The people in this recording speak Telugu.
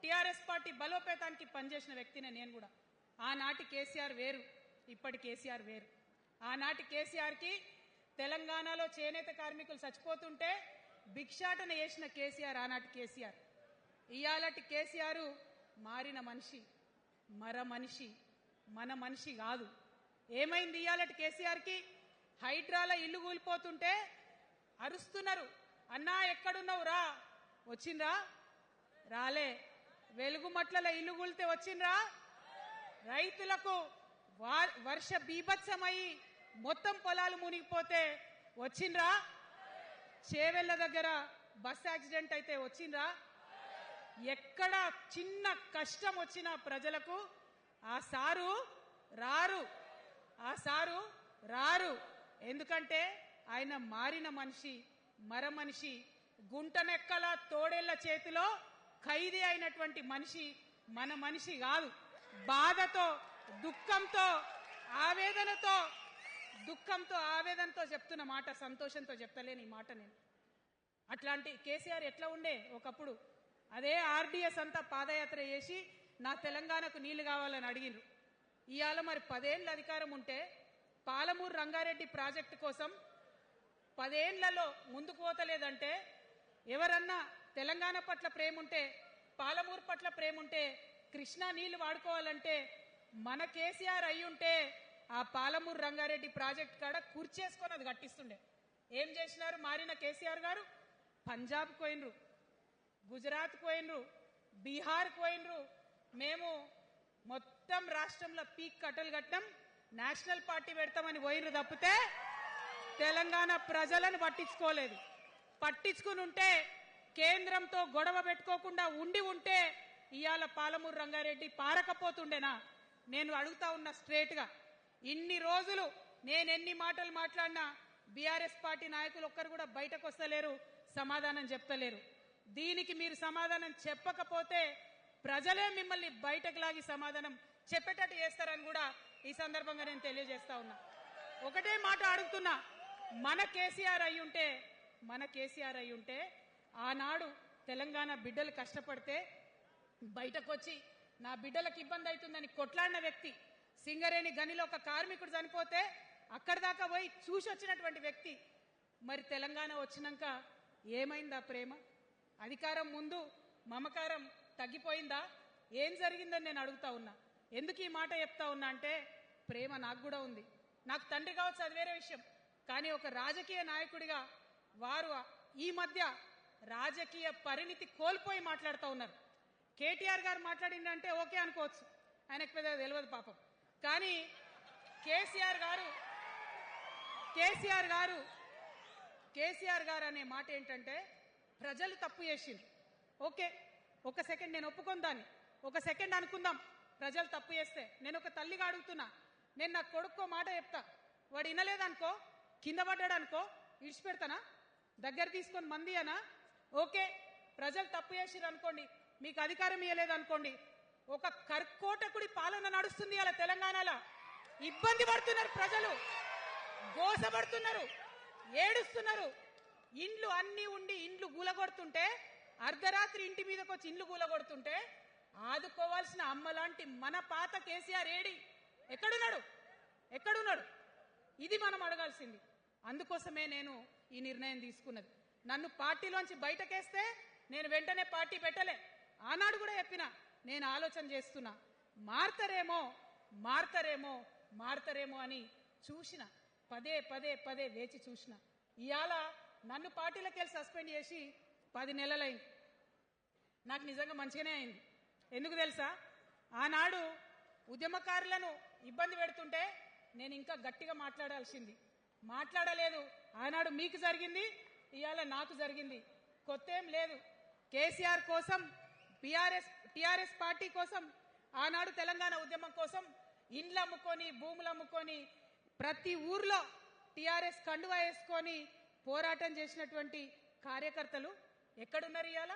టీఆర్ఎస్ పార్టీ బలోపేతానికి పనిచేసిన వ్యక్తినే నేను కూడా. ఆనాటి కేసీఆర్ వేరు, ఇప్పటి కేసీఆర్ వేరు. ఆనాటి కేసీఆర్కి తెలంగాణలో చేనేత కార్మికులు చచ్చిపోతుంటే భిక్షాటన చేసిన కేసీఆర్ ఆనాటి కేసీఆర్. ఇయాలటి కేసీఆర్ మారిన మనిషి, మర మనిషి, మన మనిషి కాదు. ఏమైంది ఇయాలటి కేసీఆర్కి? హైడ్రాల ఇల్లు కూలిపోతుంటే అరుస్తున్నారు, అన్నా ఎక్కడున్నావు రా, వచ్చిండ్రా? రాలే. వెలుగుమట్ల ఇల్లు కూలితే వచ్చిండ్రా? రైతులకు వర్ష బీభత్సమై మొత్తం పొలాలు మునిగిపోతే వచ్చిండ్రా? చేవెళ్ల దగ్గర బస్ యాక్సిడెంట్ అయితే వచ్చిండ్రా? ఎక్కడ చిన్న కష్టం వచ్చినా ప్రజలకు ఆ సారు రారు, ఆ సారు రారు. ఎందుకంటే ఆయన మారిన మనిషి, మర మనిషి, గుంటనెక్కల తోడేళ్ల చేతిలో ఖైదీ అయినటువంటి మనిషి, మన మనిషి కాదు. బాధతో, దుఃఖంతో, ఆవేదనతో చెప్తున్న మాట, సంతోషంతో చెప్తలేని ఈ మాట నేను. అట్లాంటి కేసీఆర్ ఎట్లా ఉండే ఒకప్పుడు? అదే ఆర్డీఎస్ అంతా పాదయాత్ర చేసి నా తెలంగాణకు నీళ్లు కావాలని అడిగినరు. ఇవాళ మరి 10 ఏళ్ళ అధికారం ఉంటే పాలమూరు రంగారెడ్డి ప్రాజెక్టు కోసం 10 ఏళ్లలో ముందుకు పోతలేదంటే, ఎవరన్నా తెలంగాణ పట్ల ప్రేమ ఉంటే, పాలమూరు పట్ల ప్రేమ ఉంటే, కృష్ణా నీళ్లు వాడుకోవాలంటే మన కేసీఆర్ అయ్యుంటే ఆ పాలమూరు రంగారెడ్డి ప్రాజెక్ట్ కాడ కుర్చేసుకొని అది కట్టిస్తుండే. ఏం చేసినారు మారిన కేసీఆర్ గారు? పంజాబ్ పోయినరు, గుజరాత్ పోయినరు, బీహార్ పోయినరు. మేము మొత్తం రాష్ట్రంలో పీక్ కట్టలు కట్టాం, నేషనల్ పార్టీ పెడతామని పోయినరు తప్పితే తెలంగాణ ప్రజలను పట్టించుకోలేదు. పట్టించుకుని ఉంటే, కేంద్రంతో గొడవ పెట్టుకోకుండా ఉంటే ఇవాళ పాలమూరు రంగారెడ్డి పారకపోతుండేనా? నేను అడుగుతా ఉన్నా స్ట్రేట్ గా. ఇన్ని రోజులు నేను ఎన్ని మాటలు మాట్లాడినా బీఆర్ఎస్ పార్టీ నాయకులు ఒక్కరు కూడా బయటకు వస్తలేరు, సమాధానం చెప్తలేరు. దీనికి మీరు సమాధానం చెప్పకపోతే ప్రజలే మిమ్మల్ని బయటకు లాగి సమాధానం చెప్పేటట్టు చేస్తారని కూడా ఈ సందర్భంగా నేను తెలియజేస్తా ఉన్నా. ఒకటే మాట అడుగుతున్నా, మన కేసీఆర్ అయ్యుంటే ఆనాడు తెలంగాణ బిడ్డలు కష్టపడితే బయటకు వచ్చి నా బిడ్డలకు ఇబ్బంది అవుతుందని కొట్లాడిన వ్యక్తి, సింగరేణి గనిలో ఒక కార్మికుడు చనిపోతే అక్కడి దాకా పోయి చూసి వచ్చినటువంటి వ్యక్తి. మరి తెలంగాణ వచ్చినాక ఏమైందా ప్రేమ? అధికారం ముందు మమకారం తగ్గిపోయిందా? ఏం జరిగిందని నేను అడుగుతా ఉన్నా. ఎందుకు ఈ మాట చెప్తా ఉన్నా అంటే, ప్రేమ నాకు కూడా ఉంది. నాకు తండ్రి కావచ్చు, అది వేరే విషయం. కానీ ఒక రాజకీయ నాయకుడిగా వారు ఈ మధ్య రాజకీయ పరిణితి కోల్పోయి మాట్లాడుతూ ఉన్నారు. కేటీఆర్ గారు మాట్లాడిందంటే ఓకే అనుకోవచ్చు, ఆయనకు పెద్ద తెలియదు పాపం. కానీ కేసీఆర్ గారు అనే మాట ఏంటంటే, ప్రజలు తప్పు చేసిండ్రు. ఓకే, ఒక సెకండ్ నేను ఒప్పుకొని దాన్ని, ఒక సెకండ్ అనుకుందాం. ప్రజలు తప్పు చేస్తే నేను ఒక తల్లిగా అడుగుతున్నా, నేను నా కొడుకో మాట చెప్తా, వాడు వినలేదనుకో, కింద పడ్డాడనుకో, ఇడిచిపెడతానా? దగ్గర తీసుకొని మంది అనా? ఓకే, ప్రజలు తప్పు చేసిర్రు అనుకోండి, మీకు అధికారం ఇవ్వలేదు అనుకోండి, ఒక కర్కోటకుడి పాలన నడుస్తుంది అలా తెలంగాణలో. ఇబ్బంది పడుతున్నారు ప్రజలు, గోసపడుతున్నారు, ఏడుస్తున్నారు. ఇండ్లు అన్ని ఉండి ఇండ్లు గూలగొడుతుంటే, అర్ధరాత్రి ఇంటి మీదకి వచ్చి ఇండ్లు గూలగొడుతుంటే ఆదుకోవాల్సిన అమ్మలాంటి మన పాత కేసీఆర్ ఏడి? ఎక్కడున్నాడు? ఇది మనం అడగాల్సింది. అందుకోసమే నేను ఈ నిర్ణయం తీసుకున్నది. నన్ను పార్టీలోంచి బయటకేస్తే నేను వెంటనే పార్టీ పెట్టలే. ఆనాడు కూడా చెప్పినా, నేను ఆలోచన చేస్తున్నా, మారతారేమో అని చూసిన, పదే వేచి చూసిన. ఇవాళ నన్ను పార్టీలోకి వెళ్ళి సస్పెండ్ చేసి 10 నెలలైంది. నాకు నిజంగా మంచిగానే అయింది. ఎందుకు తెలుసా? ఆనాడు ఉద్యమకారులను ఇబ్బంది పెడుతుంటే నేను ఇంకా గట్టిగా మాట్లాడలేదు. ఆనాడు మీకు జరిగింది, ఇవాళ నాకు జరిగింది. కొత్త ఏం లేదు. కేసీఆర్ కోసం, టీఆర్ఎస్ పార్టీ కోసం, ఆనాడు తెలంగాణ ఉద్యమం కోసం ఇండ్లు అమ్ముకొని, భూములు అమ్ముకొని, ప్రతి ఊర్లో టీఆర్ఎస్ కండువా వేసుకొని పోరాటం చేసినటువంటి కార్యకర్తలు ఎక్కడున్నారు ఇవాళ?